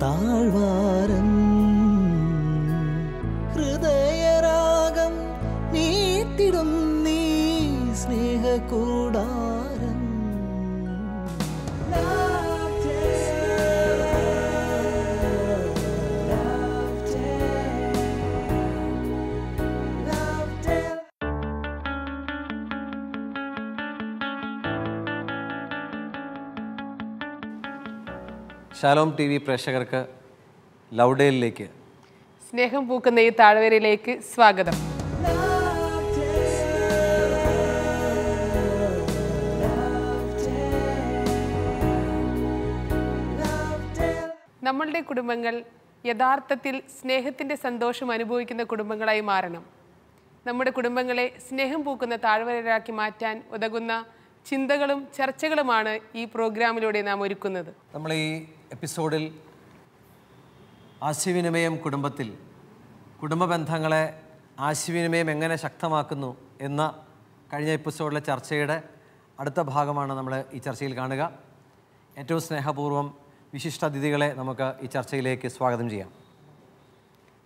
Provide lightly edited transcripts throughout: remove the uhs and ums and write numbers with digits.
താഴ്വാരം ഹൃദയരാഗം നീട്ടിടും നീ സ്നേഹകൂടാരം Shalom T V പ്രേക്ഷകർക്ക് ലൗഡേലിലേക്ക് സ്നേഹം പൂക്കുന്ന ഈ താഴ്വരയിലേക്ക് സ്വാഗതം. നമ്മളുടെ കുടുംബങ്ങൾ യഥാർത്ഥത്തിൽ സ്നേഹത്തിൻ്റെ സന്തോഷം അനുഭവിക്കുന്ന കുടുംബങ്ങളായി മാറണം. നമ്മുടെ കുടുംബങ്ങളെ സ്നേഹം പൂക്കുന്ന താഴ്വരയാക്കി മാറ്റാൻ ഉതകുന്ന ചിന്തകളും ചർച്ചകളുമാണ് ഈ പ്രോഗ്രാമിലൂടെ നാം ഒരുക്കുന്നത്. നമ്മൾ ഈ എപ്പിസോഡിൽ ആശയവിനിമയം കുടുംബത്തിൽ കുടുംബ ബന്ധങ്ങളെ ആശയവിനിമയം എങ്ങനെ ശക്തമാക്കുന്നു എന്ന കഴിഞ്ഞ എപ്പിസോഡിലെ ചർച്ചയുടെ അടുത്ത ഭാഗമാണ് നമ്മൾ ഈ ചർച്ചയിൽ കാണുക. ഏറ്റവും സ്നേഹപൂർവ്വം വിശിഷ്ടാതിഥികളെ നമുക്ക് ഈ ചർച്ചയിലേക്ക് സ്വാഗതം ചെയ്യാം.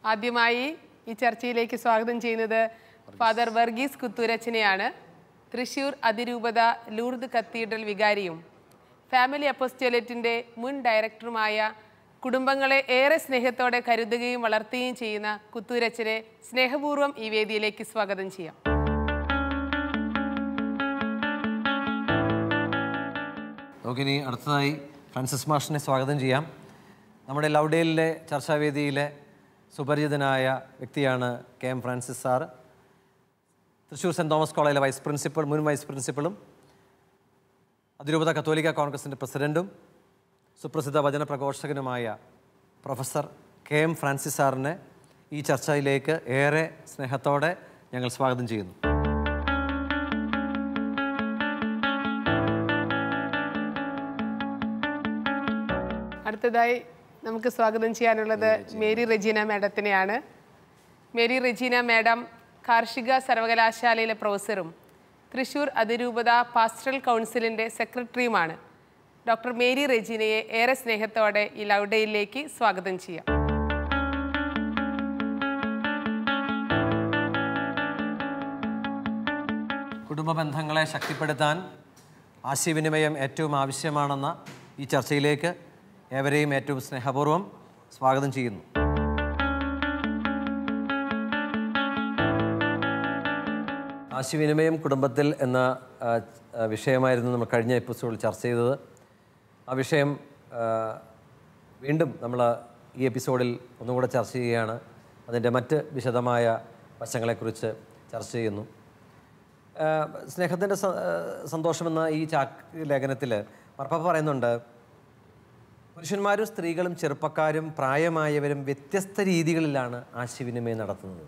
ആദ്യമായി ഈ ചർച്ചയിലേക്ക് സ്വാഗതം ചെയ്യുന്നത് ഫാദർ വർഗീസ് കുത്തൂരച്ചനെയാണ്. തൃശ്ശൂർ അതിരൂപത ലൂർദ് കത്തീഡ്രൽ വികാരിയും ഫാമിലി അപ്പോസ്റ്റലേറ്റിൻ്റെ മുൻ ഡയറക്ടറുമായ കുടുംബങ്ങളെ ഏറെ സ്നേഹത്തോടെ കരുതുകയും വളർത്തുകയും ചെയ്യുന്ന കുത്തൂരച്ചനെ സ്നേഹപൂർവ്വം ഈ വേദിയിലേക്ക് സ്വാഗതം ചെയ്യാം. നമുക്കിനി അടുത്തതായി ഫ്രാൻസിസ് മാഷിനെ സ്വാഗതം ചെയ്യാം. നമ്മുടെ ലൗഡേലിലെ ചർച്ചാവേദിയിലെ സുപരിചിതനായ വ്യക്തിയാണ് KM Francis sir. Thrissur Saint Thomas കോളേജിലെ മുൻ വൈസ് പ്രിൻസിപ്പളും അതിരൂപത കത്തോലിക്ക കോൺഗ്രസിൻ്റെ പ്രസിഡൻറ്റും സുപ്രസിദ്ധ വചന പ്രഘോഷകനുമായ പ്രൊഫസർ KM ഫ്രാൻസിസ് സാറിനെ ഈ ചർച്ചയിലേക്ക് ഏറെ സ്നേഹത്തോടെ ഞങ്ങൾ സ്വാഗതം ചെയ്യുന്നു. അടുത്തതായി നമുക്ക് സ്വാഗതം ചെയ്യാനുള്ളത് മേരി റെജീന മാഡത്തിനെയാണ്. മേരി റെജീന മാഡം കാർഷിക സർവകലാശാലയിലെ പ്രൊഫസറും തൃശ്ശൂർ അതിരൂപത പാസ്റ്ററൽ കൗൺസിലിൻ്റെ സെക്രട്ടറിയുമാണ്. ഡോക്ടർ മേരി റെജീനയെ ഏറെ സ്നേഹത്തോടെ ഈ ലൗഡേയിലേക്ക് സ്വാഗതം ചെയ്യാം. കുടുംബ ബന്ധങ്ങളെ ശക്തിപ്പെടുത്താൻ ആശയവിനിമയം ഏറ്റവും ആവശ്യമാണെന്ന ഈ ചർച്ചയിലേക്ക് ഏവരെയും ഏറ്റവും സ്നേഹപൂർവ്വം സ്വാഗതം ചെയ്യുന്നു. ആശയവിനിമയം കുടുംബത്തിൽ എന്ന വിഷയമായിരുന്നു നമ്മൾ കഴിഞ്ഞ എപ്പിസോഡിൽ ചർച്ച ചെയ്തത്. ആ വിഷയം വീണ്ടും നമ്മൾ ഈ എപ്പിസോഡിൽ ഒന്നുകൂടെ ചർച്ച ചെയ്യുകയാണ്. അതിൻ്റെ മറ്റ് വിശദമായ വശങ്ങളെക്കുറിച്ച് ചർച്ച ചെയ്യുന്നു. സ്നേഹത്തിൻ്റെ സന്തോഷമെന്ന ഈ ലേഖനത്തിൽ മാർപ്പാപ്പ പറയുന്നുണ്ട്, പുരുഷന്മാരും സ്ത്രീകളും ചെറുപ്പക്കാരും പ്രായമായവരും വ്യത്യസ്ത രീതികളിലാണ് ആശയവിനിമയം നടത്തുന്നത്.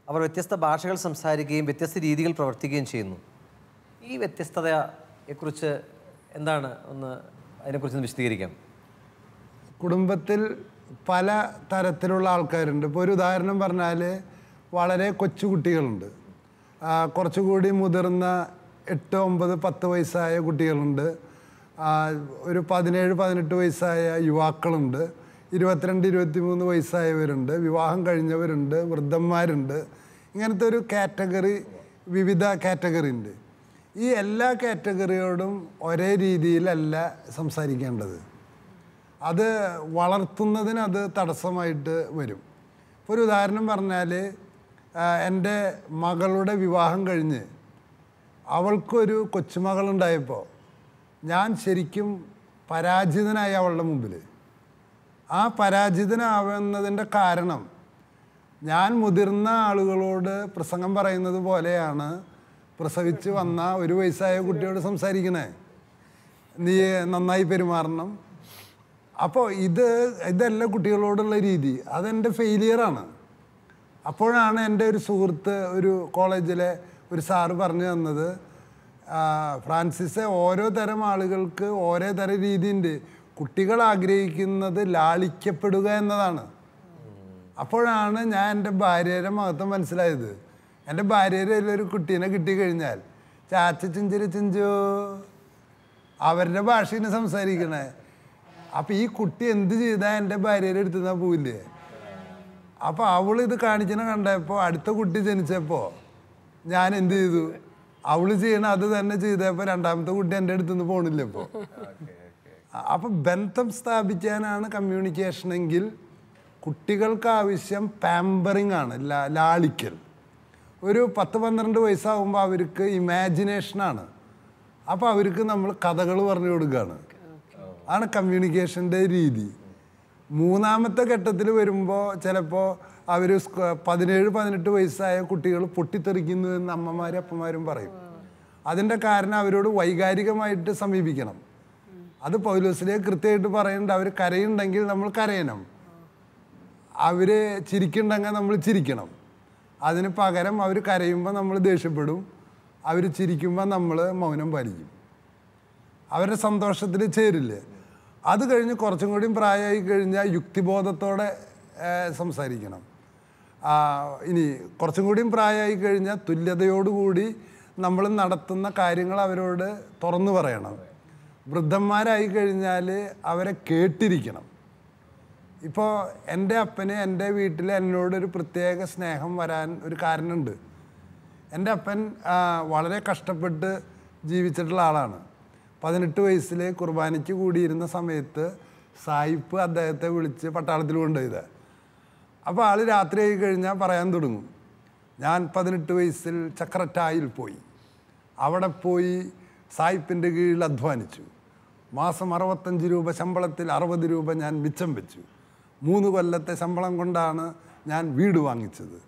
അവർ വ്യത്യസ്ത ഭാഷകൾ സംസാരിക്കുകയും വ്യത്യസ്ത രീതികൾ പ്രവർത്തിക്കുകയും ചെയ്യുന്നു. ഈ വ്യത്യസ്തതയെക്കുറിച്ച് എന്താണ് അതിനെക്കുറിച്ച് വിശദീകരിക്കാം? കുടുംബത്തിൽ പല തരത്തിലുള്ള ആൾക്കാരുണ്ട്. ഇപ്പോൾ ഒരു ഉദാഹരണം പറഞ്ഞാൽ വളരെ കൊച്ചുകുട്ടികളുണ്ട്, കുറച്ചുകൂടി മുതിർന്ന 8, 9, 10 വയസ്സായ കുട്ടികളുണ്ട്, ഒരു 17, 18 വയസ്സായ യുവാക്കളുണ്ട്, 22, 23 വയസ്സായവരുണ്ട്, വിവാഹം കഴിഞ്ഞവരുണ്ട്, വൃദ്ധന്മാരുണ്ട്. ഇങ്ങനത്തെ ഒരു കാറ്റഗറി, വിവിധ കാറ്റഗറി ഉണ്ട്. ഈ എല്ലാ കാറ്റഗറിയോടും ഒരേ രീതിയിലല്ല സംസാരിക്കേണ്ടത്. അത് വളർത്തുന്നതിന് അത് തടസ്സമായിട്ട് വരും. ഇപ്പോൾ ഒരു ഉദാഹരണം പറഞ്ഞാൽ, എൻ്റെ മകളുടെ വിവാഹം കഴിഞ്ഞ് അവൾക്കൊരു കൊച്ചുമകളുണ്ടായപ്പോൾ ഞാൻ ശരിക്കും പരാജിതനായി അവളുടെ മുമ്പിൽ. ആ പരാജിതനാവുന്നതിൻ്റെ കാരണം ഞാൻ മുതിർന്ന ആളുകളോട് പ്രസംഗം പറയുന്നത് പോലെയാണ് പ്രസവിച്ച് വന്ന 1 വയസ്സായ കുട്ടിയോട് സംസാരിക്കണേ, നീ നന്നായി പെരുമാറണം. അപ്പോൾ ഇതല്ല കുട്ടികളോടുള്ള രീതി. അതെൻ്റെ ഫെയിലിയറാണ്. അപ്പോഴാണ് എൻ്റെ ഒരു സുഹൃത്ത്, ഒരു കോളേജിലെ ഒരു സാറ് പറഞ്ഞു തന്നത്, ഫ്രാൻസിസ്, ഓരോ തരം ആളുകൾക്ക് ഓരോ തരം രീതിയുണ്ട്. കുട്ടികൾ ആഗ്രഹിക്കുന്നത് ലാളിക്കപ്പെടുക എന്നതാണ്. അപ്പോഴാണ് ഞാൻ എൻ്റെ ഭാര്യയുടെ മഹത്വം മനസ്സിലായത്. എൻ്റെ ഭാര്യയുടെ ഒരു കുട്ടീനെ കിട്ടിക്കഴിഞ്ഞാൽ ചാച്ച ചിഞ്ചിരി ചിഞ്ചോ അവരുടെ ഭാഷയിൽ സംസാരിക്കണേ. അപ്പം ഈ കുട്ടി എന്ത് ചെയ്താൽ എൻ്റെ ഭാര്യയുടെ അടുത്ത് നിന്നാ പോവില്ലേ? അപ്പോൾ അവൾ ഇത് കാണിക്കണ കണ്ടപ്പോൾ അടുത്ത കുട്ടി ജനിച്ചപ്പോൾ ഞാൻ എന്ത് ചെയ്തു? അവൾ ചെയ്യണ അത് തന്നെ ചെയ്തപ്പോൾ രണ്ടാമത്തെ കുട്ടി എൻ്റെ അടുത്ത് നിന്ന് പോണില്ല ഇപ്പോൾ. അപ്പം ബന്ധം സ്ഥാപിക്കാനാണ് കമ്മ്യൂണിക്കേഷൻ എങ്കിൽ കുട്ടികൾക്ക് ആവശ്യം പാമ്പറിങ് ആണ്, ലാളിക്കൽ. ഒരു 10-12 വയസ്സാകുമ്പോൾ അവർക്ക് ഇമാജിനേഷനാണ്. അപ്പോൾ അവർക്ക് നമ്മൾ കഥകൾ പറഞ്ഞു കൊടുക്കുകയാണ്. ആണ് കമ്മ്യൂണിക്കേഷൻ്റെ രീതി. മൂന്നാമത്തെ ഘട്ടത്തിൽ വരുമ്പോൾ ചിലപ്പോൾ അവർ 17-18 വയസ്സായ കുട്ടികൾ പൊട്ടിത്തെറിക്കുന്നു എന്ന് അമ്മമാരും അപ്പന്മാരും പറയും. അതിൻ്റെ കാരണം അവരോട് വൈകാരികമായിട്ട് സമീപിക്കണം. അത് പൗലോസിലെ കൃത്യമായിട്ട് പറയുന്നുണ്ട്. അവർ കരയുണ്ടെങ്കിൽ നമ്മൾ കരയണം, അവർ ചിരിക്കുന്നുണ്ടെങ്കിൽ നമ്മൾ ചിരിക്കണം. അതിന് പകരം അവർ കരയുമ്പോൾ നമ്മൾ ദേഷ്യപ്പെടും, അവർ ചിരിക്കുമ്പോൾ നമ്മൾ മൗനം പാലിക്കും. അവരുടെ സന്തോഷത്തിൽ ചേരില്ലേ. അത് കഴിഞ്ഞ് കുറച്ചും കൂടി പ്രായമായി കഴിഞ്ഞാൽ യുക്തിബോധത്തോടെ സംസാരിക്കണം. ഇനി കുറച്ചും കൂടിയും പ്രായമായി കഴിഞ്ഞാൽ തുല്യതയോടുകൂടി നമ്മൾ നടത്തുന്ന കാര്യങ്ങൾ അവരോട് തുറന്നു പറയണം. വൃദ്ധന്മാരായി കഴിഞ്ഞാൽ അവരെ കേട്ടിരിക്കണം. ഇപ്പോൾ എൻ്റെ അപ്പന് എൻ്റെ വീട്ടിൽ എന്നോടൊരു പ്രത്യേക സ്നേഹം വരാൻ ഒരു കാരണമുണ്ട്. എൻ്റെ അപ്പൻ വളരെ കഷ്ടപ്പെട്ട് ജീവിച്ചിട്ടുള്ള ആളാണ്. 18 വയസ്സിൽ കുർബാനയ്ക്ക് കൂടിയിരുന്ന സമയത്ത് സായിപ്പ് അദ്ദേഹത്തെ വിളിച്ച് പട്ടാളത്തിൽ കൊണ്ടുപോയത്. അപ്പോൾ ആൾ രാത്രി ആയി കഴിഞ്ഞാൽ പറയാൻ തുടങ്ങും, ഞാൻ 18 വയസ്സിൽ ചക്രറ്റായിൽ പോയി, അവിടെ പോയി സായിപ്പിൻ്റെ കീഴിൽ അധ്വാനിച്ചു, മാസം 65 രൂപ ശമ്പളത്തിൽ 60 രൂപ ഞാൻ മിച്ചം വെച്ചു, 3 കൊല്ലത്തെ ശമ്പളം കൊണ്ടാണ് ഞാൻ വീട് വാങ്ങിച്ചത്,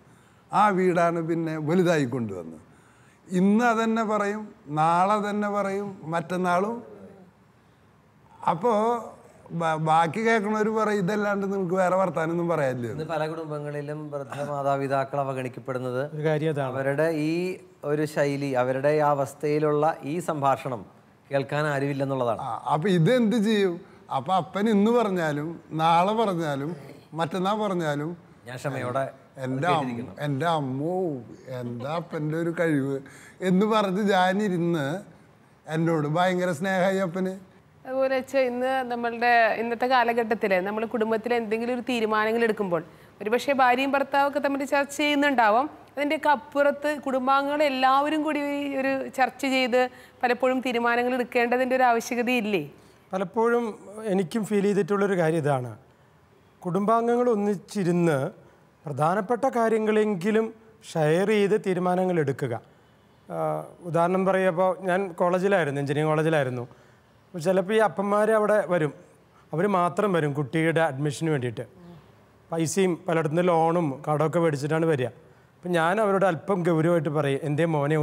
ആ വീടാണ് പിന്നെ വലുതായി കൊണ്ടുവന്നത്. ഇന്ന് അതന്നെ പറയും, നാളെ തന്നെ പറയും, മറ്റന്നാളും. അപ്പോൾ ബാക്കി കേൾക്കണവർ പറയും ഇതല്ലാണ്ട് നിങ്ങൾക്ക് വേറെ വർത്താനൊന്നും പറയാനില്ല. ഇന്ന് പല കുടുംബങ്ങളിലും വൃദ്ധ മാതാപിതാക്കൾ അവഗണിക്കപ്പെടുന്നത് അവരുടെ ഈ ഒരു ശൈലി, അവരുടെ ആ അവസ്ഥയിലുള്ള ഈ സംഭാഷണം കേൾക്കാൻ ആരുമില്ലെന്നുള്ളതാണ്. അപ്പം ഇതെന്ത് ചെയ്യും? അപ്പം അപ്പൻ ഇന്ന് പറഞ്ഞാലും നാളെ പറഞ്ഞാലും മറ്റന്നാൾ പറഞ്ഞാലും ഞാൻ ക്ഷമയോടെ എൻ്റെ അമ്മോ എന്താ അപ്പൻ്റെ ഒരു കഴിവ് എന്ന് പറഞ്ഞ് ഞാനിരുന്ന് എന്നോട് ഭയങ്കര സ്നേഹമായി അപ്പന്. അതുപോലെ വെച്ചാൽ ഇന്നത്തെ കാലഘട്ടത്തിൽ നമ്മൾ കുടുംബത്തിൽ എന്തെങ്കിലും ഒരു തീരുമാനങ്ങൾ എടുക്കുമ്പോൾ ഒരുപക്ഷെ ഭാര്യയും ഭർത്താവൊക്കെ തമ്മിൽ ചർച്ച ചെയ്യുന്നുണ്ടാവാം. അതിൻ്റെയൊക്കെ അപ്പുറത്ത് കുടുംബാംഗങ്ങൾ എല്ലാവരും കൂടി ഒരു ചർച്ച ചെയ്ത് പലപ്പോഴും തീരുമാനങ്ങൾ എടുക്കേണ്ടതിൻ്റെ ഒരു ആവശ്യകതയില്ലേ? പലപ്പോഴും എനിക്കും ഫീൽ ചെയ്തിട്ടുള്ളൊരു കാര്യം ഇതാണ്. കുടുംബാംഗങ്ങൾ ഒന്നിച്ചിരുന്ന് പ്രധാനപ്പെട്ട കാര്യങ്ങളെങ്കിലും ഷെയർ ചെയ്ത് തീരുമാനങ്ങൾ എടുക്കുക. ഉദാഹരണം പറയുമ്പോൾ ഞാൻ കോളേജിലായിരുന്നു, എഞ്ചിനീയറിംഗ് കോളേജിലായിരുന്നു. അപ്പോൾ ചിലപ്പോൾ ഈ അപ്പന്മാർ അവിടെ വരും, അവർ മാത്രം വരും കുട്ടിയുടെ അഡ്മിഷന് വേണ്ടിയിട്ട്. പൈസയും പലയിടത്തുനിന്ന് ലോണും കടമൊക്കെ മേടിച്ചിട്ടാണ് വരിക. അപ്പം ഞാൻ അവരോട് അല്പം ഗൗരവമായിട്ട് പറയും, എന്തേ മോനെ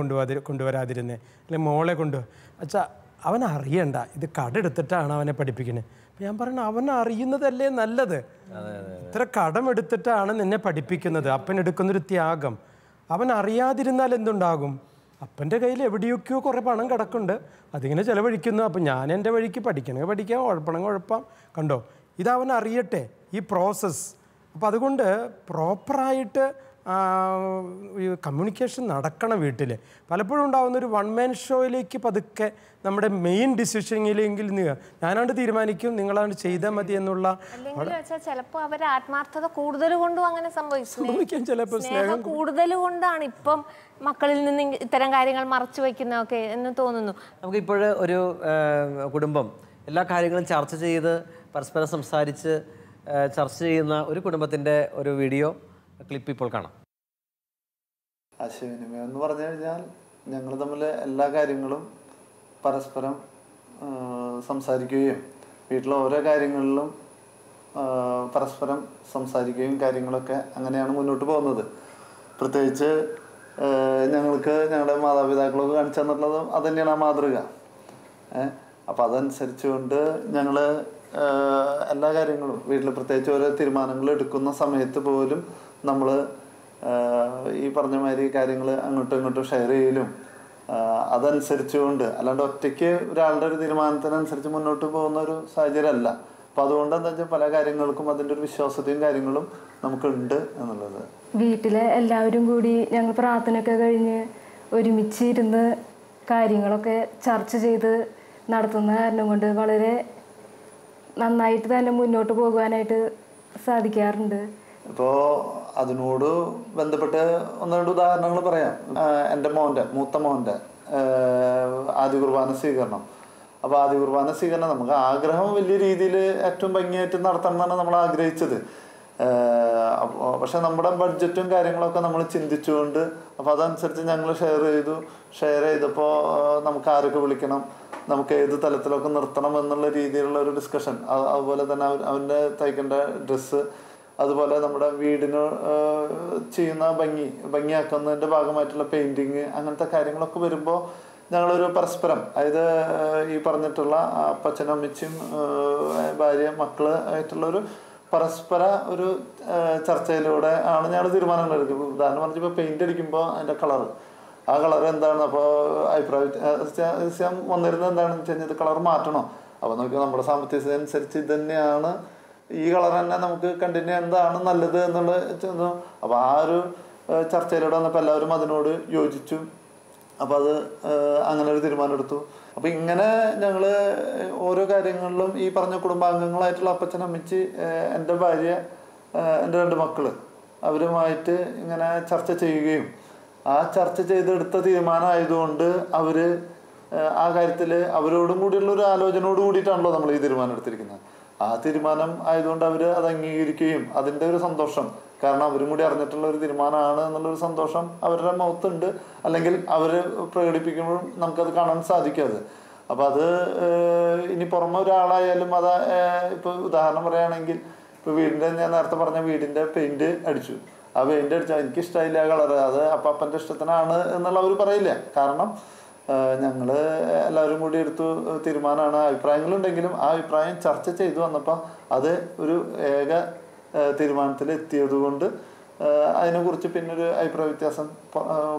കൊണ്ടുവരാതിരുന്നേ, അല്ലെങ്കിൽ മോളെ അച്ഛാ അവൻ അറിയണ്ട, ഇത് കടെടുത്തിട്ടാണ് അവനെ പഠിപ്പിക്കുന്നത്. അപ്പം ഞാൻ പറയണ അവൻ അറിയുന്നതല്ലേ നല്ലത്. ഇത്ര കടമെടുത്തിട്ടാണ് നിന്നെ പഠിപ്പിക്കുന്നത്. അപ്പൻ എടുക്കുന്നൊരു ത്യാഗം. അവൻ അറിയാതിരുന്നാൽ എന്തുണ്ടാകും? അപ്പൻ്റെ കയ്യിൽ എവിടെയൊക്കെയോ കുറേ പണം കിടക്കുന്നുണ്ട്, അതിങ്ങനെ ചിലവഴിക്കുന്നു. അപ്പം ഞാൻ എൻ്റെ വഴിക്ക് പഠിക്കണമെങ്കിൽ പഠിക്കാം, ഉഴപ്പണമെങ്കിൽ ഉഴപ്പാം. കണ്ടോ, ഇതവൻ അറിയട്ടെ ഈ പ്രോസസ്സ്. അപ്പം അതുകൊണ്ട് പ്രോപ്പറായിട്ട് കമ്മ്യൂണിക്കേഷൻ നടക്കണം വീട്ടിൽ. പലപ്പോഴും ഉണ്ടാകുന്നൊരു വൺ മാൻ ഷോയിലേക്ക് പതുക്കെ നമ്മുടെ മെയിൻ ഡിസിഷനിലെങ്കിൽ ഞാനാണ്ട് തീരുമാനിക്കും, നിങ്ങളാണ്ട് ചെയ്താൽ മതി എന്നുള്ള. ചിലപ്പോൾ അവർ ആത്മാർത്ഥത കൂടുതൽ കൊണ്ടും അങ്ങനെ സംഭവിക്കാം. ചിലപ്പോൾ സ്നേഹം കൂടുതൽ കൊണ്ടാണ് ഇപ്പം മക്കളിൽ നിന്ന് ഇത്തരം കാര്യങ്ങൾ മറച്ചു വയ്ക്കുന്നതൊക്കെ എന്ന് തോന്നുന്നു. നമുക്കിപ്പോൾ ഒരു കുടുംബം എല്ലാ കാര്യങ്ങളും ചർച്ച ചെയ്ത് പരസ്പരം സംസാരിച്ച് ചർച്ച ചെയ്യുന്ന ഒരു കുടുംബത്തിൻ്റെ ഒരു വീഡിയോ ക്ലിപ്പ് ഇപ്പോൾ കാണാം. ആശയവിനിമയം എന്ന് പറഞ്ഞു കഴിഞ്ഞാൽ ഞങ്ങൾ തമ്മിൽ എല്ലാ കാര്യങ്ങളും പരസ്പരം സംസാരിക്കുകയും വീട്ടിലെ ഓരോ കാര്യങ്ങളിലും പരസ്പരം സംസാരിക്കുകയും കാര്യങ്ങളൊക്കെ അങ്ങനെയാണ് മുന്നോട്ട് പോകുന്നത്. പ്രത്യേകിച്ച് ഞങ്ങൾക്ക് ഞങ്ങളുടെ മാതാപിതാക്കളൊക്കെ കാണിച്ചു തന്നിട്ടുള്ളതും അത് തന്നെയാണ് ആ മാതൃക. അപ്പം അതനുസരിച്ചുകൊണ്ട് ഞങ്ങൾ എല്ലാ കാര്യങ്ങളും വീട്ടിൽ പ്രത്യേകിച്ച് ഓരോ തീരുമാനങ്ങൾ എടുക്കുന്ന സമയത്ത് പോലും നമ്മൾ ഈ പറഞ്ഞ മാതിരി കാര്യങ്ങൾ അങ്ങോട്ടും ഇങ്ങോട്ടും ഷെയർ ചെയ്യലും അതനുസരിച്ചുകൊണ്ട്, അല്ലാണ്ട് ഒറ്റയ്ക്ക് ഒരാളുടെ ഒരു തീരുമാനത്തിനനുസരിച്ച് മുന്നോട്ട് പോകുന്ന ഒരു സാഹചര്യമല്ല. അപ്പം അതുകൊണ്ട് എന്താ വെച്ചാൽ പല കാര്യങ്ങൾക്കും അതിൻ്റെ ഒരു വിശ്വാസതയും കാര്യങ്ങളും നമുക്കുണ്ട് എന്നുള്ളത്. വീട്ടിലെ എല്ലാവരും കൂടി ഞങ്ങൾ പ്രാർത്ഥനയൊക്കെ കഴിഞ്ഞ് ഒരുമിച്ചിരുന്ന് കാര്യങ്ങളൊക്കെ ചർച്ച ചെയ്ത് നടത്തുന്ന കാരണം കൊണ്ട് വളരെ നന്നായിട്ട് തന്നെ മുന്നോട്ട് പോകുവാനായിട്ട് സാധിക്കാറുണ്ട്. ഇപ്പോൾ അതിനോട് ബന്ധപ്പെട്ട് 1-2 ഉദാഹരണങ്ങൾ പറയാം. എൻ്റെ മൂത്ത മോൻ്റെ ആദ്യ കുർബാന സ്വീകരണം. അപ്പോൾ ആദ്യ കുർബാന സ്വീകരണം നമുക്ക് ആഗ്രഹം വലിയ രീതിയിൽ ഏറ്റവും ഭംഗിയായിട്ട് നടത്തണം എന്നാണ് നമ്മൾ ആഗ്രഹിച്ചത്. പക്ഷെ നമ്മുടെ ബഡ്ജറ്റും കാര്യങ്ങളൊക്കെ നമ്മൾ ചിന്തിച്ചുകൊണ്ട് അപ്പോൾ അതനുസരിച്ച് ഞങ്ങൾ ഷെയർ ചെയ്തപ്പോൾ നമുക്ക് ആരൊക്കെ വിളിക്കണം, നമുക്ക് ഏത് തലത്തിലൊക്കെ നിർത്തണം എന്നുള്ള രീതിയിലുള്ള ഒരു ഡിസ്കഷൻ. അതുപോലെ തന്നെ അവൻ്റെ തയ്ക്കേണ്ട ഡ്രസ്സ്, അതുപോലെ നമ്മുടെ വീടിന് ചെയ്യുന്ന ഭംഗിയാക്കുന്നതിൻ്റെ ഭാഗമായിട്ടുള്ള പെയിൻറ്റിങ്, അങ്ങനത്തെ കാര്യങ്ങളൊക്കെ വരുമ്പോൾ ഞങ്ങളൊരു പരസ്പരം, അതായത് ഈ പറഞ്ഞിട്ടുള്ള അപ്പച്ചനും അമ്മച്ചും ഭാര്യ മക്കള് ആയിട്ടുള്ളൊരു പരസ്പര ഒരു ചർച്ചയിലൂടെ ആണ് ഞങ്ങൾ തീരുമാനങ്ങൾ എടുക്കുന്നത്. ഉദാഹരണം പറഞ്ഞപ്പോൾ പെയിന്റ് അടിക്കുമ്പോൾ അതിൻ്റെ ആ കളർ എന്താണ്, അപ്പോൾ അഭിപ്രായം വന്നിരുന്നത് എന്താണെന്ന് വെച്ച് കഴിഞ്ഞാൽ ഇത് കളർ മാറ്റണോ, അപ്പോൾ നമുക്ക് നമ്മുടെ സാമ്പത്തിക അനുസരിച്ച് ഇത് തന്നെയാണ്, ഈ കളർ തന്നെ നമുക്ക് കണ്ടിന്യൂ എന്താണ് നല്ലത് എന്നുള്ളത്. അപ്പോൾ ആ ഒരു ചർച്ചയിലൂടെ വന്നപ്പോൾ എല്ലാവരും അതിനോട് യോജിച്ചു. അപ്പോൾ അത് അങ്ങനെ ഒരു തീരുമാനം എടുത്തു. അപ്പോൾ ഇങ്ങനെ ഞങ്ങൾ ഓരോ കാര്യങ്ങളിലും ഈ പറഞ്ഞ കുടുംബാംഗങ്ങളായിട്ടുള്ള അപ്പച്ചൻ അമ്മച്ചി, എൻ്റെ ഭാര്യ, എൻ്റെ 2 മക്കള്, അവരുമായിട്ട് ഇങ്ങനെ ചർച്ച ചെയ്യുകയും ആ ചർച്ച ചെയ്തെടുത്ത തീരുമാനമായതുകൊണ്ട് അവർ ആ കാര്യത്തിൽ അവരോടും കൂടിയുള്ള ഒരു ആലോചനയോട് കൂടിയിട്ടാണല്ലോ നമ്മൾ ഈ തീരുമാനം എടുത്തിരിക്കുന്നത്. ആ തീരുമാനം ആയതുകൊണ്ട് അവർ അത് അംഗീകരിക്കുകയും അതിൻ്റെ ഒരു സന്തോഷം, കാരണം അവരും കൂടി അറിഞ്ഞിട്ടുള്ള ഒരു തീരുമാനമാണ് എന്നുള്ളൊരു സന്തോഷം അവരുടെ മുഖത്തുണ്ട്. അല്ലെങ്കിൽ അവർ പ്രകടിപ്പിക്കുമ്പോഴും നമുക്കത് കാണാൻ സാധിക്കാതെ. അപ്പം അത് ഇനി പുറമെ ഒരാളായാലും അത് ഇപ്പോൾ ഉദാഹരണം പറയുകയാണെങ്കിൽ, ഇപ്പോൾ വീടിൻ്റെ, ഞാൻ നേരത്തെ പറഞ്ഞ വീടിൻ്റെ പെയിൻറ്റ് അടിച്ചു. ആ പെയിൻറ്റ് അടിച്ചാൽ എനിക്കിഷ്ടമായില്ല ആ കളറ്, അത് അപ്പൻ്റെ ഇഷ്ടത്തിനാണ് എന്നുള്ള അവർ പറയില്ല. കാരണം ഞങ്ങൾ എല്ലാവരും കൂടി എടുത്തു തീരുമാനമാണ്. അഭിപ്രായങ്ങളുണ്ടെങ്കിലും ആ അഭിപ്രായം ചർച്ച ചെയ്തു വന്നപ്പോൾ അത് ഒരു ഏക തീരുമാനത്തിൽ എത്തിയത് കൊണ്ട് അതിനെക്കുറിച്ച് പിന്നൊരു അഭിപ്രായ വ്യത്യാസം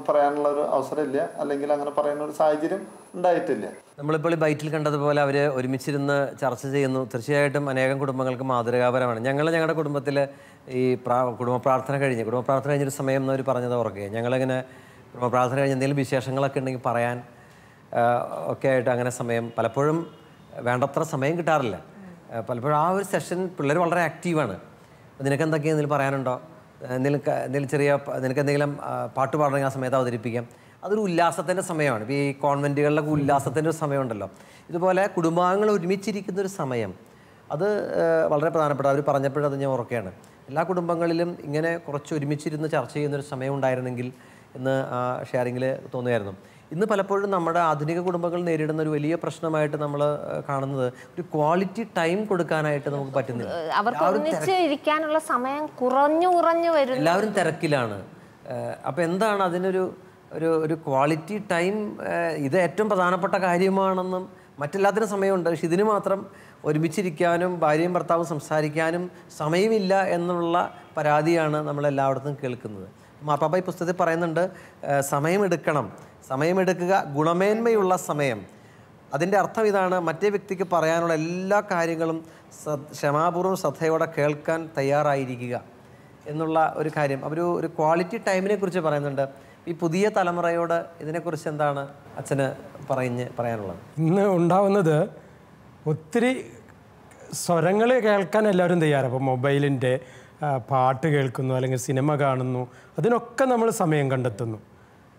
പറയാനുള്ള ഒരു അവസരമില്ല, അല്ലെങ്കിൽ അങ്ങനെ പറയുന്ന ഒരു സാഹചര്യം ഉണ്ടായിട്ടില്ല. നമ്മളിപ്പോൾ ഈ ബൈറ്റിൽ കണ്ടതുപോലെ അവർ ഒരുമിച്ചിരുന്ന് ചർച്ച ചെയ്യുന്നു. തീർച്ചയായിട്ടും അനേകം കുടുംബങ്ങൾക്ക് മാതൃകാപരമാണ്. ഞങ്ങളുടെ കുടുംബത്തിൽ ഈ കുടുംബ പ്രാർത്ഥന കഴിഞ്ഞൊരു സമയം എന്നവർ പറഞ്ഞത് ഓർക്കുക. ഞങ്ങളിങ്ങനെ കുടുംബ പ്രാർത്ഥന കഴിഞ്ഞ് എന്തെങ്കിലും വിശേഷങ്ങളൊക്കെ ഉണ്ടെങ്കിൽ പറയാൻ ഒക്കെ ആയിട്ട് അങ്ങനെ സമയം പലപ്പോഴും വേണ്ടത്ര സമയം കിട്ടാറില്ല. പലപ്പോഴും ആ ഒരു സെഷൻ പിള്ളേർ വളരെ ആക്റ്റീവാണ്. നിനക്ക് എന്തൊക്കെയാണ് എന്തെങ്കിലും പറയാനുണ്ടോ, നിനക്ക് എന്തെങ്കിലും പാട്ട് പാടണമെങ്കിൽ ആ സമയത്ത് അവതരിപ്പിക്കാം. അതൊരു ഉല്ലാസത്തിൻ്റെ സമയമാണ്. ഇപ്പോൾ ഈ കോൺവെൻറ്റുകളിലൊക്കെ ഉല്ലാസത്തിൻ്റെ ഒരു സമയമുണ്ടല്ലോ. ഇതുപോലെ കുടുംബാംഗങ്ങൾ ഒരുമിച്ചിരിക്കുന്നൊരു സമയം, അത് വളരെ പ്രധാനപ്പെട്ട. അവർ പറഞ്ഞപ്പോഴത് ഞാൻ ഓർക്കുകയാണ്. എല്ലാ കുടുംബങ്ങളിലും ഇങ്ങനെ കുറച്ച് ഒരുമിച്ചിരുന്ന് ചർച്ച ചെയ്യുന്നൊരു സമയം ഉണ്ടായിരുന്നെങ്കിൽ എന്ന് ഷെയറിങ്ങിൽ തോന്നുമായിരുന്നു. ഇന്ന് പലപ്പോഴും നമ്മുടെ ആധുനിക കുടുംബങ്ങൾ നേരിടുന്ന ഒരു വലിയ പ്രശ്നമായിട്ട് നമ്മൾ കാണുന്നത് ഒരു ക്വാളിറ്റി ടൈം കൊടുക്കാനായിട്ട് നമുക്ക് പറ്റുന്നില്ല. ഇരിക്കാനുള്ള സമയം കുറഞ്ഞു വരുന്നു. എല്ലാവരും തിരക്കിലാണ്. അപ്പോൾ എന്താണ് അതിനൊരു ഒരു ക്വാളിറ്റി ടൈം? ഇത് ഏറ്റവും പ്രധാനപ്പെട്ട കാര്യമാണെന്നും മറ്റെല്ലാത്തിനും സമയമുണ്ട്, പക്ഷെ ഇതിന് മാത്രം ഒരുമിച്ചിരിക്കാനും ഭാര്യയും ഭർത്താവും സംസാരിക്കാനും സമയമില്ല എന്നുള്ള പരാതിയാണ് നമ്മളെല്ലായിടത്തും കേൾക്കുന്നത്. മാർപ്പാപ്പ ഈ പുസ്തകത്തിൽ പറയുന്നുണ്ട്, സമയമെടുക്കുക, ഗുണമേന്മയുള്ള സമയം. അതിൻ്റെ അർത്ഥം ഇതാണ്: മറ്റേ വ്യക്തിക്ക് പറയാനുള്ള എല്ലാ കാര്യങ്ങളും ക്ഷമാപൂർവ്വം ശ്രദ്ധയോടെ കേൾക്കാൻ തയ്യാറായിരിക്കുക എന്നുള്ള ഒരു കാര്യം. ഒരു ക്വാളിറ്റി ടൈമിനെ കുറിച്ച് പറയുന്നുണ്ട്. ഈ പുതിയ തലമുറയോട് ഇതിനെക്കുറിച്ച് എന്താണ് അച്ഛന് പറയാനുള്ളത്? ഇന്ന് ഉണ്ടാവുന്നത് ഒത്തിരി സ്വരങ്ങൾ കേൾക്കാൻ എല്ലാവരും തയ്യാറാണ്. അപ്പോൾ മൊബൈലിൻ്റെ പാട്ട് കേൾക്കുന്നു, അല്ലെങ്കിൽ സിനിമ കാണുന്നു, അതിനൊക്കെ നമ്മൾ സമയം കണ്ടെത്തുന്നു.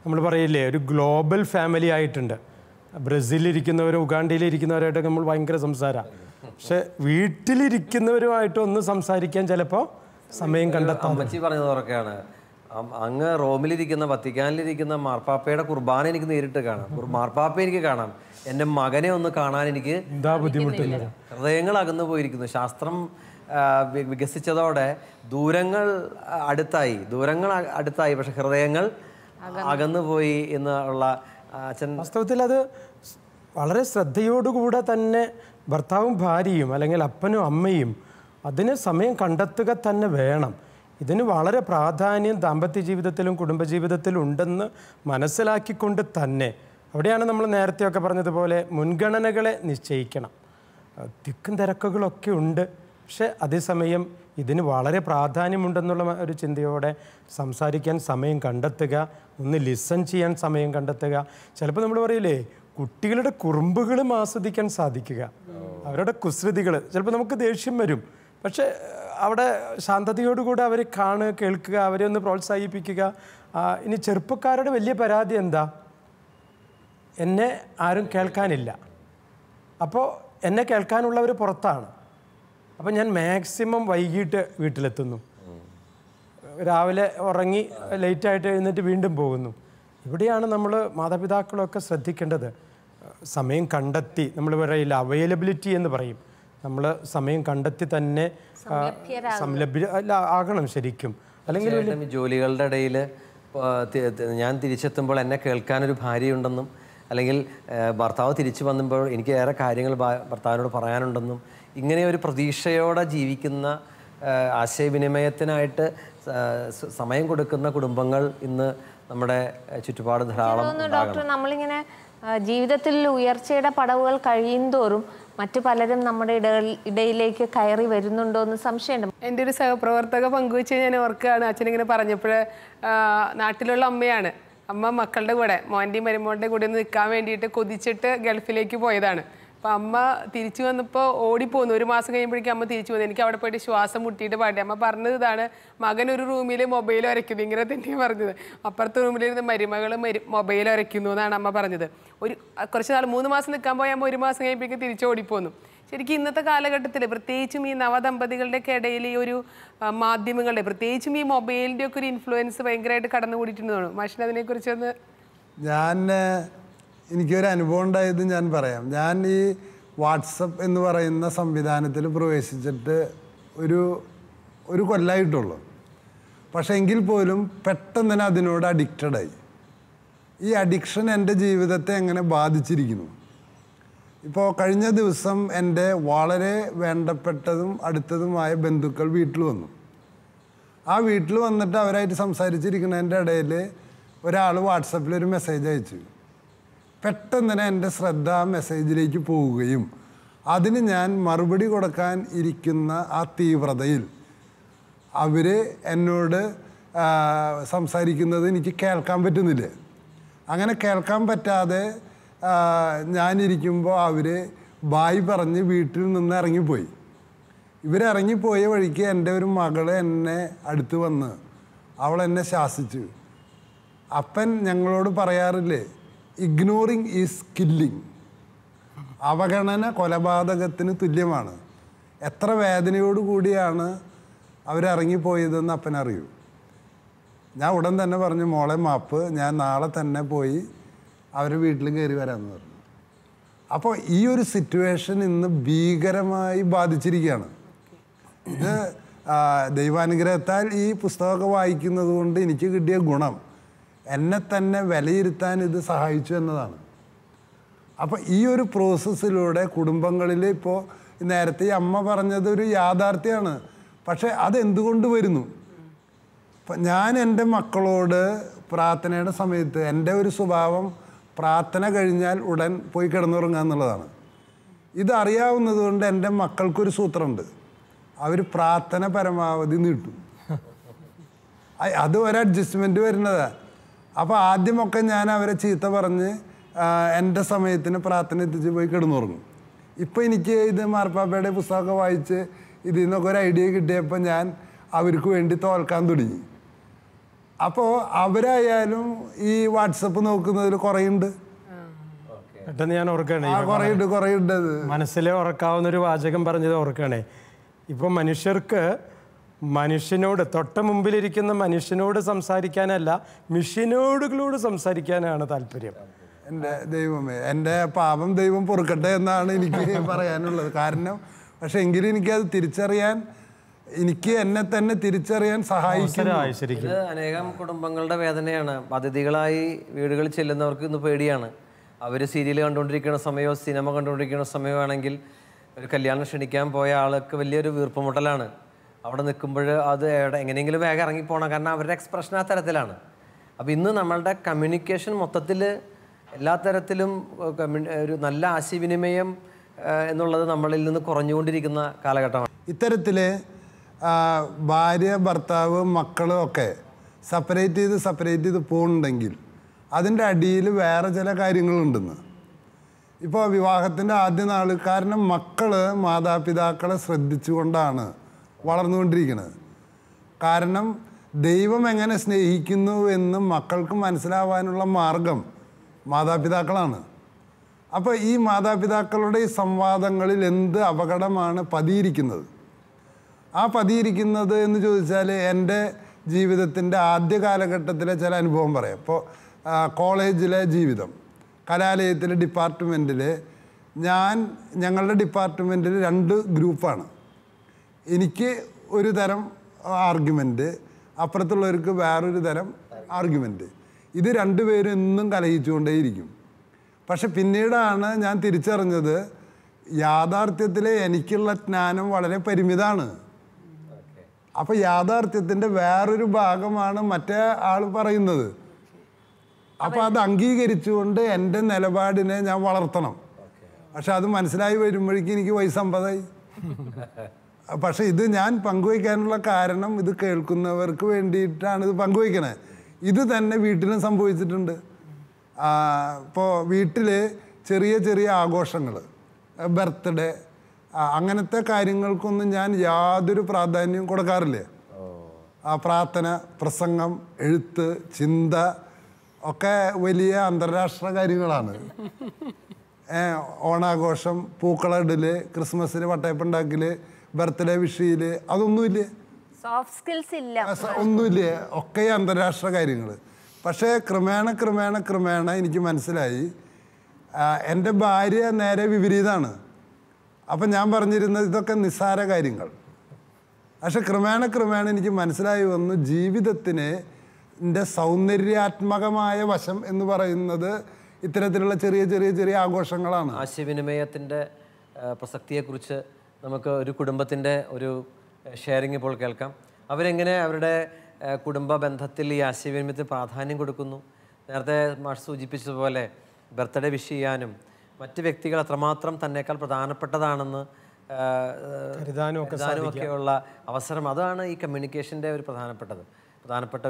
നമ്മൾ പറയില്ലേ, ഒരു ഗ്ലോബൽ ഫാമിലി ആയിട്ടുണ്ട്. ബ്രസീലിലിരിക്കുന്നവരും ഉഗാണ്ടയിലിരിക്കുന്നവരായിട്ടൊക്കെ നമ്മൾ ഭയങ്കര സംസാരമാണ്. പക്ഷെ വീട്ടിലിരിക്കുന്നവരുമായിട്ട് ഒന്ന് സംസാരിക്കാൻ ചിലപ്പോൾ സമയം കണ്ടെത്താം. അമ്മച്ചി പറഞ്ഞതൊക്കെയാണ്. അങ്ങ് റോമിലിരിക്കുന്ന, വത്തിക്കാനിലിരിക്കുന്ന മാർപ്പാപ്പയുടെ കുർബാന എനിക്ക് നേരിട്ട് കാണാം, മാർപ്പാപ്പ എനിക്ക് കാണാം, എൻ്റെ മകനെ ഒന്ന് കാണാൻ എനിക്ക് എന്താ ബുദ്ധിമുട്ടില്ല. ഹൃദയങ്ങൾ അകന്നു പോയിരിക്കുന്നു. ശാസ്ത്രം വികസിച്ചതോടെ ദൂരങ്ങൾ അടുത്തായി, പക്ഷെ ഹൃദയങ്ങൾ അകന്നുപോയി എന്നുള്ള അച്ഛൻ. വാസ്തവത്തിൽ അത് വളരെ ശ്രദ്ധയോടുകൂടെ തന്നെ ഭർത്താവും ഭാര്യയും അല്ലെങ്കിൽ അപ്പനും അമ്മയും അതിന് സമയം കണ്ടെത്തുക തന്നെ വേണം. ഇതിന് വളരെ പ്രാധാന്യം ദാമ്പത്യ ജീവിതത്തിലും കുടുംബജീവിതത്തിലും ഉണ്ടെന്ന് മനസ്സിലാക്കിക്കൊണ്ട് തന്നെ, അവിടെയാണ് നമ്മൾ നേരത്തെയൊക്കെ പറഞ്ഞതുപോലെ മുൻഗണനകളെ നിശ്ചയിക്കണം. തിക്കും തിരക്കുകളൊക്കെ ഉണ്ട്, പക്ഷെ അതേസമയം ഇതിന് വളരെ പ്രാധാന്യമുണ്ടെന്നുള്ള ഒരു ചിന്തയോടെ സംസാരിക്കാൻ സമയം കണ്ടെത്തുക, ഒന്ന് ലിസൺ ചെയ്യാൻ സമയം കണ്ടെത്തുക. ചിലപ്പോൾ നമ്മൾ പറയില്ലേ, കുട്ടികളുടെ കുറുമ്പുകളും ആസ്വദിക്കാൻ സാധിക്കുക. അവരുടെ കുസൃതികൾ ചിലപ്പോൾ നമുക്ക് ദേഷ്യം വരും. പക്ഷേ അവിടെ ശാന്തതയോടുകൂടി അവർ കേൾക്കുക, അവരെ ഒന്ന് പ്രോത്സാഹിപ്പിക്കുക. ഇനി ചെറുപ്പക്കാരുടെ വലിയ പരാതി എന്താ? എന്നെ ആരും കേൾക്കാനില്ല. അപ്പോൾ എന്നെ കേൾക്കാനുള്ളവർ പുറത്താണ്. അപ്പോൾ ഞാൻ മാക്സിമം വൈകിട്ട് വീട്ടിലെത്തുന്നു. രാവിലെ ഉറങ്ങി ലേറ്റായിട്ട് എഴുന്നേറ്റ് വീണ്ടും പോകുന്നു. ഇവിടെയാണ് നമ്മൾ മാതാപിതാക്കളൊക്കെ ശ്രദ്ധിക്കേണ്ടത്. സമയം കണ്ടെത്തി, നമ്മൾ പറയില്ല അവൈലബിലിറ്റി എന്ന് പറയും, നമ്മൾ സമയം കണ്ടെത്തി തന്നെ ആകണം ശരിക്കും. അല്ലെങ്കിൽ ജോലികളുടെ ഇടയിൽ ഞാൻ തിരിച്ചെത്തുമ്പോൾ എന്നെ കേൾക്കാനൊരു ഭാര്യയുണ്ടെന്നും, അല്ലെങ്കിൽ ഭർത്താവ് തിരിച്ചു വന്നുമ്പോൾ എനിക്ക് ഏറെ കാര്യങ്ങൾ ഭർത്താവിനോട് പറയാനുണ്ടെന്നും, ഇങ്ങനെ ഒരു പ്രതീക്ഷയോടെ ജീവിക്കുന്ന ആശയവിനിമയത്തിനായിട്ട് സമയം കൊടുക്കുന്ന കുടുംബങ്ങൾ ഇന്ന് നമ്മുടെ ചുറ്റുപാട് ധാരാളം. ഡോക്ടർ, നമ്മളിങ്ങനെ ജീവിതത്തിൽ ഉയർച്ചയുടെ പടവുകൾ കഴിയുന്തോറും മറ്റു പലരും നമ്മുടെ ഇടയിലേക്ക് കയറി വരുന്നുണ്ടോ എന്ന് സംശയമുണ്ട്. എൻ്റെ ഒരു സഹപ്രവർത്തക പങ്കുവെച്ച് ഞാൻ ഓർക്കുകയാണ്. അച്ഛനിങ്ങനെ പറഞ്ഞപ്പോൾ നാട്ടിലുള്ള അമ്മയാണ്. അമ്മ മക്കളുടെ കൂടെ, മോൻ്റെയും മരുമോളുടെ കൂടെ ഒന്ന് നിൽക്കാൻ വേണ്ടിയിട്ട് കൊതിച്ചിട്ട് ഗൾഫിലേക്ക് പോയതാണ്. അപ്പോൾ അമ്മ തിരിച്ചു വന്നപ്പോൾ ഓടിപ്പോന്നു. 1 മാസം കഴിയുമ്പോഴേക്കും അമ്മ തിരിച്ചു വന്നു. എനിക്ക് അവിടെ പോയിട്ട് ശ്വാസം മുട്ടിയിട്ട് പാടി. അമ്മ പറഞ്ഞത് ഇതാണ്, മകൻ ഒരു റൂമിൽ മൊബൈൽ വരയ്ക്കുന്നു, ഇങ്ങനെ തന്നെയാണ് പറഞ്ഞത്. അപ്പുറത്തെ റൂമിലിരുന്ന് മരുമകൾ മൊബൈൽ വരയ്ക്കുന്നു എന്നാണ് അമ്മ പറഞ്ഞത്. കുറച്ച് നാൾ 3 മാസം നിൽക്കാൻ പോയ അമ്മ 1 മാസം കഴിയുമ്പോഴേക്കും തിരിച്ചു ഓടിപ്പോന്നു. ശരിക്കും ഇന്നത്തെ കാലഘട്ടത്തിൽ പ്രത്യേകിച്ചും ഈ നവദമ്പതികളുടെയൊക്കെ ഇടയിൽ ഈ ഒരു മാധ്യമങ്ങളുടെ, പ്രത്യേകിച്ചും ഈ മൊബൈലിൻ്റെ ഒക്കെ ഒരു ഇൻഫ്ലുവൻസ് ഭയങ്കരമായിട്ട് കടന്നുകൂടിയിട്ടുണ്ടെന്നാണ്. മാഷിന് അതിനെക്കുറിച്ചൊന്ന്. എനിക്കൊരു അനുഭവം ഉണ്ടായത് ഞാൻ പറയാം. ഞാൻ ഈ വാട്സപ്പ് എന്ന് പറയുന്ന സംവിധാനത്തിൽ പ്രവേശിച്ചിട്ട് ഒരു കൊല്ലമായിട്ടുള്ളൂ. പക്ഷേ എങ്കിൽ പോലും പെട്ടെന്ന് തന്നെ അതിനോട് അഡിക്റ്റഡായി. ഈ അഡിക്ഷൻ എൻ്റെ ജീവിതത്തെ എങ്ങനെ ബാധിച്ചിരിക്കുന്നു. ഇപ്പോൾ കഴിഞ്ഞ ദിവസം എൻ്റെ വളരെ വേണ്ടപ്പെട്ടതും അടുത്തതുമായ ബന്ധുക്കൾ വീട്ടിൽ വന്നു. ആ വീട്ടിൽ വന്നിട്ട് അവരായിട്ട് സംസാരിച്ചിരിക്കുന്നതിൻ്റെ ഇടയിൽ ഒരാൾ വാട്സപ്പിലൊരു മെസ്സേജ് അയച്ചു. പെട്ടെന്ന് തന്നെ എൻ്റെ ശ്രദ്ധ ആ മെസ്സേജിലേക്ക് പോവുകയും അതിന് ഞാൻ മറുപടി കൊടുക്കാൻ ഇരിക്കുന്ന ആ തീവ്രതയിൽ അവർ എന്നോട് സംസാരിക്കുന്നത് എനിക്ക് കേൾക്കാൻ പറ്റുന്നില്ല. അങ്ങനെ കേൾക്കാൻ പറ്റാതെ ഞാനിരിക്കുമ്പോൾ അവർ ബായ് പറഞ്ഞ് വീട്ടിൽ നിന്ന് ഇറങ്ങിപ്പോയി. ഇവരിറങ്ങിപ്പോയ വഴിക്ക് എൻ്റെ ഒരു മകള് എന്നെ അടുത്ത് വന്ന് അവൾ എന്നെ ശാസിച്ചു. അപ്പൻ ഞങ്ങളോട് പറയാറില്ലേ, ഇഗ്നോറിങ് ഈസ് കില്ലിങ്. അവഗണന കൊലപാതകത്തിന് തുല്യമാണ്. എത്ര വേദനയോടു കൂടിയാണ് അവരിറങ്ങിപ്പോയതെന്ന് അപ്പനറിയൂ. ഞാൻ ഉടൻ തന്നെ പറഞ്ഞു, മോളെ മാപ്പ്, ഞാൻ നാളെ തന്നെ പോയി അവരുടെ വീട്ടിൽ കയറി വരാമെന്ന് പറഞ്ഞു. അപ്പോൾ ഈ ഒരു സിറ്റുവേഷൻ ഇന്ന് ഭീകരമായി ബാധിച്ചിരിക്കുകയാണ്. ഇത് ദൈവാനുഗ്രഹത്താൽ ഈ പുസ്തകമൊക്കെ വായിക്കുന്നത് കൊണ്ട് എനിക്ക് കിട്ടിയ ഗുണം എന്നെ തന്നെ വിലയിരുത്താൻ ഇത് സഹായിച്ചു എന്നതാണ്. അപ്പോൾ ഈ ഒരു പ്രോസസ്സിലൂടെ കുടുംബങ്ങളിൽ ഇപ്പോൾ നേരത്തെ ഈ അമ്മ പറഞ്ഞത് ഒരു യാഥാർത്ഥ്യമാണ്. പക്ഷേ അതെന്തുകൊണ്ട് വരുന്നു? അപ്പം ഞാൻ എൻ്റെ മക്കളോട് പ്രാർത്ഥനയുടെ സമയത്ത് എൻ്റെ ഒരു സ്വഭാവം പ്രാർത്ഥന കഴിഞ്ഞാൽ ഉടൻ പോയി കിടന്നുറങ്ങുക എന്നുള്ളതാണ്. ഇതറിയാവുന്നത് കൊണ്ട് എൻ്റെ മക്കൾക്കൊരു സൂത്രമുണ്ട്, അവർ പ്രാർത്ഥന പരമാവധി നീട്ടും. അത് ഒരു അഡ്ജസ്റ്റ്മെൻറ്റ് വരുന്നതാണ്. അപ്പോൾ ആദ്യമൊക്കെ ഞാൻ അവരെ ചീത്ത പറഞ്ഞ് എൻ്റെ സമയത്തിന് പ്രാർത്ഥന എത്തിച്ച് പോയി കിടന്നുറങ്ങും. ഇപ്പോൾ എനിക്ക് ഇത് മാർപ്പാപ്പയുടെ പുസ്തകമൊക്കെ വായിച്ച് ഇതിൽ നിന്നൊക്കെ ഒരു ഐഡിയ കിട്ടിയപ്പോൾ ഞാൻ അവർക്ക് വേണ്ടി തോൽക്കാൻ തുടങ്ങി. അപ്പോൾ അവരായാലും ഈ വാട്സപ്പ് നോക്കുന്നതിൽ കുറയുണ്ട്. പെട്ടെന്ന് ഞാൻ ഓർക്കണേ, കുറയുണ്ട്. മനസ്സിലെ ഓർക്കാവുന്നൊരു വാചകം പറഞ്ഞത് ഓർക്കണേ. ഇപ്പോൾ മനുഷ്യർക്ക് മനുഷ്യനോട്, തൊട്ട മുമ്പിലിരിക്കുന്ന മനുഷ്യനോട് സംസാരിക്കാനല്ല, മെഷീനോടുകളോട് സംസാരിക്കാനാണ് താല്പര്യം. എൻ്റെ ദൈവമേ, എൻ്റെ പാപം ദൈവം പൊറുക്കട്ടെ എന്നാണ് എനിക്ക് പറയാനുള്ളത്. കാരണം പക്ഷെ എങ്കിലും എനിക്കത് തിരിച്ചറിയാൻ, എനിക്ക് എന്നെ തന്നെ തിരിച്ചറിയാൻ സഹായിക്കുന്നു. ഇത് അനേകം കുടുംബങ്ങളുടെ വേദനയാണ്. അതിഥികളായി വീടുകളിൽ ചെല്ലുന്നവർക്ക് ഇന്ന് പേടിയാണ്. അവർ സീരിയൽ കണ്ടുകൊണ്ടിരിക്കുന്ന സമയമോ സിനിമ കണ്ടുകൊണ്ടിരിക്കുന്ന സമയമാണെങ്കിൽ ഒരു കല്യാണം ക്ഷണിക്കാൻ പോയ ആൾക്ക് വലിയൊരു വീർപ്പുമുട്ടലാണ്. അവിടെ നിൽക്കുമ്പോൾ അത് എങ്ങനെയെങ്കിലും വേഗം ഇറങ്ങിപ്പോകണം, കാരണം അവരുടെ എക്സ്പ്രഷൻ ആ തരത്തിലാണ്. അപ്പോൾ ഇന്ന് നമ്മളുടെ കമ്മ്യൂണിക്കേഷൻ മൊത്തത്തിൽ എല്ലാ തരത്തിലും ഒരു നല്ല ആശയവിനിമയം എന്നുള്ളത് നമ്മളിൽ നിന്ന് കുറഞ്ഞുകൊണ്ടിരിക്കുന്ന കാലഘട്ടമാണ്. ഇത്തരത്തിൽ ഭാര്യ, ഭർത്താവ്, മക്കളും ഒക്കെ സെപ്പറേറ്റ് ചെയ്ത് പോകുന്നുണ്ടെങ്കിൽ അതിൻ്റെ അടിയിൽ വേറെ ചില കാര്യങ്ങളുണ്ടെന്ന്. ഇപ്പോൾ വിവാഹത്തിൻ്റെ ആദ്യ നാൾ, കാരണം മക്കൾ മാതാപിതാക്കളെ ശ്രദ്ധിച്ചുകൊണ്ടാണ് വളർന്നുകൊണ്ടിരിക്കുന്നത്. കാരണം ദൈവം എങ്ങനെ സ്നേഹിക്കുന്നു എന്ന് മക്കൾക്ക് മനസ്സിലാവാനുള്ള മാർഗം മാതാപിതാക്കളാണ്. അപ്പോൾ ഈ മാതാപിതാക്കളുടെ ഈ സംവാദങ്ങളിൽ എന്ത് അപകടമാണ് പതിയിരിക്കുന്നത്? ആ പതിയിരിക്കുന്നത് എന്ന് ചോദിച്ചാൽ എൻ്റെ ജീവിതത്തിൻ്റെ ആദ്യ കാലഘട്ടത്തിലെ ചില അനുഭവം പറയാം. ഇപ്പോൾ കോളേജിലെ ജീവിതം, കലാലയത്തിലെ ഡിപ്പാർട്ട്മെൻറ്റിൽ ഞങ്ങളുടെ ഡിപ്പാർട്ട്മെൻറ്റിൽ 2 ഗ്രൂപ്പാണ്. എനിക്ക് ഒരു തരം ആർഗ്യുമെൻറ്റ്, അപ്പുറത്തുള്ളവർക്ക് വേറൊരു തരം ആർഗ്യുമെൻറ്റ്. ഇത് 2 പേരും എന്നും കലഹിച്ചുകൊണ്ടേയിരിക്കും. പക്ഷെ പിന്നീടാണ് ഞാൻ തിരിച്ചറിഞ്ഞത് യാഥാർത്ഥ്യത്തിൽ എനിക്കുള്ള ജ്ഞാനം വളരെ പരിമിതമാണ്. അപ്പോൾ യാഥാർത്ഥ്യത്തിൻ്റെ വേറൊരു ഭാഗമാണ് മറ്റേ ആൾ പറയുന്നത്. അപ്പോൾ അത് അംഗീകരിച്ചുകൊണ്ട് എൻ്റെ നിലപാടിനെ ഞാൻ വളർത്തണം. പക്ഷെ അത് മനസ്സിലായി വരുമ്പോഴേക്കും എനിക്ക് വയസ്സമ്പതായി. പക്ഷെ ഇത് ഞാൻ പങ്കുവയ്ക്കാനുള്ള കാരണം ഇത് കേൾക്കുന്നവർക്ക് വേണ്ടിയിട്ടാണ് ഇത് പങ്കുവയ്ക്കണേ. ഇത് തന്നെ വീട്ടിലും സംഭവിച്ചിട്ടുണ്ട്. ഇപ്പോൾ വീട്ടിൽ ചെറിയ ചെറിയ ആഘോഷങ്ങൾ, ബർത്ത്ഡേ, അങ്ങനത്തെ കാര്യങ്ങൾക്കൊന്നും ഞാൻ യാതൊരു പ്രാധാന്യവും കൊടുക്കാറില്ല. പ്രാർത്ഥന, പ്രസംഗം, എഴുത്ത്, ചിന്ത ഒക്കെ വലിയ അന്താരാഷ്ട്ര കാര്യങ്ങളാണ്. ഓണാഘോഷം, പൂക്കളമിടൽ, ക്രിസ്മസിന് വട്ടയപ്പുണ്ടാക്കൽ, ബർത്ത്ഡേ വിഷ് ചെയ്യൽ, അതൊന്നുമില്ല. സോഫ്റ്റ് സ്കിൽസ് ഇല്ല, ഒന്നുമില്ല. ഒക്കെ അന്താരാഷ്ട്ര കാര്യങ്ങൾ. പക്ഷേ ക്രമേണ എനിക്ക് മനസ്സിലായി എൻ്റെ ഭാര്യ നേരെ വിപരീതമാണ്. അപ്പം ഞാൻ പറഞ്ഞിരുന്നത് ഇതൊക്കെ നിസ്സാര കാര്യങ്ങൾ. പക്ഷെ ക്രമേണ എനിക്ക് മനസ്സിലായി വന്നു ജീവിതത്തിന് സൗന്ദര്യാത്മകമായ വശം എന്ന് പറയുന്നത് ഇത്തരത്തിലുള്ള ചെറിയ ആഘോഷങ്ങളാണ്. ആശയവിനിമയത്തിൻ്റെ പ്രസക്തിയെക്കുറിച്ച് നമുക്ക് ഒരു കുടുംബത്തിൻ്റെ ഒരു ഷെയറിങ് ഇപ്പോൾ കേൾക്കാം. അവരെങ്ങനെ അവരുടെ കുടുംബ ബന്ധത്തിൽ ഈ ആശയവിനിമയത്തിന് പ്രാധാന്യം കൊടുക്കുന്നു. നേരത്തെ മാഷ് സൂചിപ്പിച്ചതുപോലെ ബർത്ത്ഡേ വിഷ് ചെയ്യാനും മറ്റ് വ്യക്തികൾ അത്രമാത്രം തന്നേക്കാൾ പ്രധാനപ്പെട്ടതാണെന്ന് കരുതാനുമൊക്കെയുള്ള അവസരം, അതാണ് ഈ കമ്മ്യൂണിക്കേഷൻ്റെ ഒരു പ്രധാനപ്പെട്ട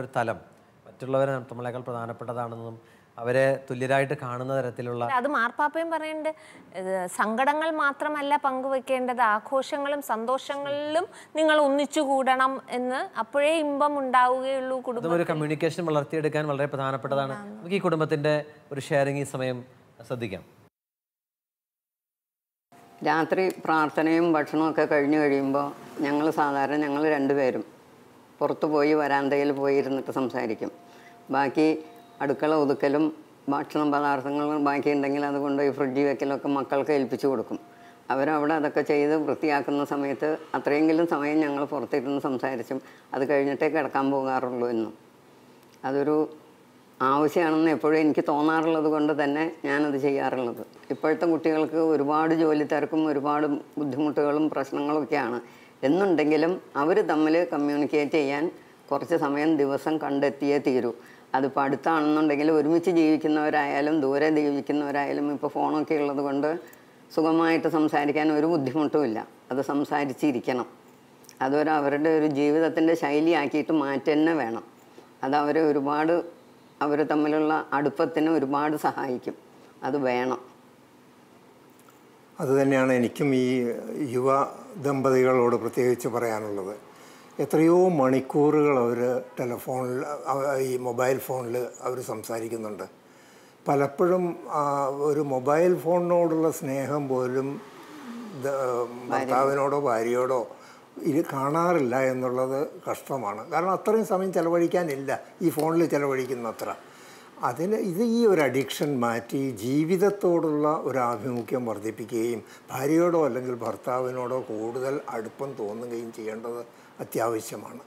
ഒരു തലം. മറ്റുള്ളവരെ നമ്മളെക്കാൾ പ്രധാനപ്പെട്ടതാണെന്നും അവരെ തുല്യരായിട്ട് കാണുന്ന തരത്തിലുള്ള. അത് മാർപ്പാപ്പയും പറയുന്നുണ്ട്, സങ്കടങ്ങൾ മാത്രമല്ല പങ്കുവെക്കേണ്ടത്, ആഘോഷങ്ങളും സന്തോഷങ്ങളിലും നിങ്ങൾ ഒന്നിച്ചു കൂടണം എന്ന്. അപ്പോഴേ ഇമ്പം ഉണ്ടാവുകയുള്ളൂ. കുടുംബം ഒരു കമ്മ്യൂണിക്കേഷൻ വളർത്തിയെടുക്കാൻ വളരെ പ്രധാനപ്പെട്ടതാണ്. നമുക്ക് ഈ കുടുംബത്തിൻ്റെ ഒരു ഷെയറിങ് ഈ സമയം ശ്രദ്ധിക്കാം. രാത്രി പ്രാർത്ഥനയും ഭക്ഷണമൊക്കെ കഴിഞ്ഞ് കഴിയുമ്പോൾ ഞങ്ങൾ 2 പേരും പുറത്തു പോയി വരാന്തയിൽ പോയി ഇരുന്നിട്ട് സംസാരിക്കും. ബാക്കി അടുക്കള ഒതുക്കലും ഭക്ഷണ പദാർത്ഥങ്ങളും ബാക്കിയുണ്ടെങ്കിൽ അതുകൊണ്ട് ഈ ഫ്രിഡ്ജിൽ വെക്കലൊക്കെ മക്കൾക്ക് ഏൽപ്പിച്ചു കൊടുക്കും. അവരവിടെ അതൊക്കെ ചെയ്ത് വൃത്തിയാക്കുന്ന സമയത്ത് അത്രയെങ്കിലും സമയം ഞങ്ങൾ പുറത്തിരുന്ന് സംസാരിച്ചും അത് കഴിഞ്ഞിട്ടേ കിടക്കാൻ പോകാറുള്ളൂ എന്നും. അതൊരു ആവശ്യമാണെന്ന് എപ്പോഴും എനിക്ക് തോന്നാറുള്ളത് കൊണ്ട് തന്നെ ഞാനത് ചെയ്യാറുള്ളത്. ഇപ്പോഴത്തെ കുട്ടികൾക്ക് ഒരുപാട് ജോലി തിരക്കും ഒരുപാട് ബുദ്ധിമുട്ടുകളും പ്രശ്നങ്ങളൊക്കെയാണ്. എന്നുണ്ടെങ്കിലും അവർ തമ്മിൽ കമ്മ്യൂണിക്കേറ്റ് ചെയ്യാൻ കുറച്ച് സമയം ദിവസം കണ്ടെത്തിയേ തീരൂ. അതിപ്പോൾ അടുത്താണെന്നുണ്ടെങ്കിൽ ഒരുമിച്ച് ജീവിക്കുന്നവരായാലും ദൂരെ ജീവിക്കുന്നവരായാലും ഇപ്പോൾ ഫോണൊക്കെ ഉള്ളത് കൊണ്ട് സുഖമായിട്ട് സംസാരിക്കാൻ ഒരു ബുദ്ധിമുട്ടുമില്ല. അത് സംസാരിച്ചിരിക്കണം. അവരുടെ ഒരു ജീവിതത്തിൻ്റെ ശൈലിയാക്കിയിട്ട് മാറ്റി തന്നെ വേണം. അത് അവർ തമ്മിലുള്ള അടുപ്പത്തിന് ഒരുപാട് സഹായിക്കും. അത് വേണം. അതുതന്നെയാണ് എനിക്കും ഈ യുവ ദമ്പതികളോട് പ്രത്യേകിച്ച് പറയാനുള്ളത്. എത്രയോ മണിക്കൂറുകൾ അവർ ടെലിഫോണിൽ, ഈ മൊബൈൽ ഫോണിൽ അവർ സംസാരിക്കുന്നുണ്ട്. പലപ്പോഴും ഒരു മൊബൈൽ ഫോണിനോടുള്ള സ്നേഹം പോലും ഭർത്താവിനോടോ ഭാര്യയോടോ ഇത് കാണാറില്ല എന്നുള്ളത് കഷ്ടമാണ്. കാരണം അത്രയും സമയം ചിലവഴിക്കാനില്ല ഈ ഫോണിൽ ചിലവഴിക്കുന്നത്ര. ഈ ഒരു അഡിക്ഷൻ മാറ്റി ജീവിതത്തോടുള്ള ഒരു ആഭിമുഖ്യം വർദ്ധിപ്പിക്കുകയും ഭാര്യയോടോ അല്ലെങ്കിൽ ഭർത്താവിനോടോ കൂടുതൽ അടുപ്പം തോന്നുകയും ചെയ്യേണ്ടത് അത്യാവശ്യമാണ്.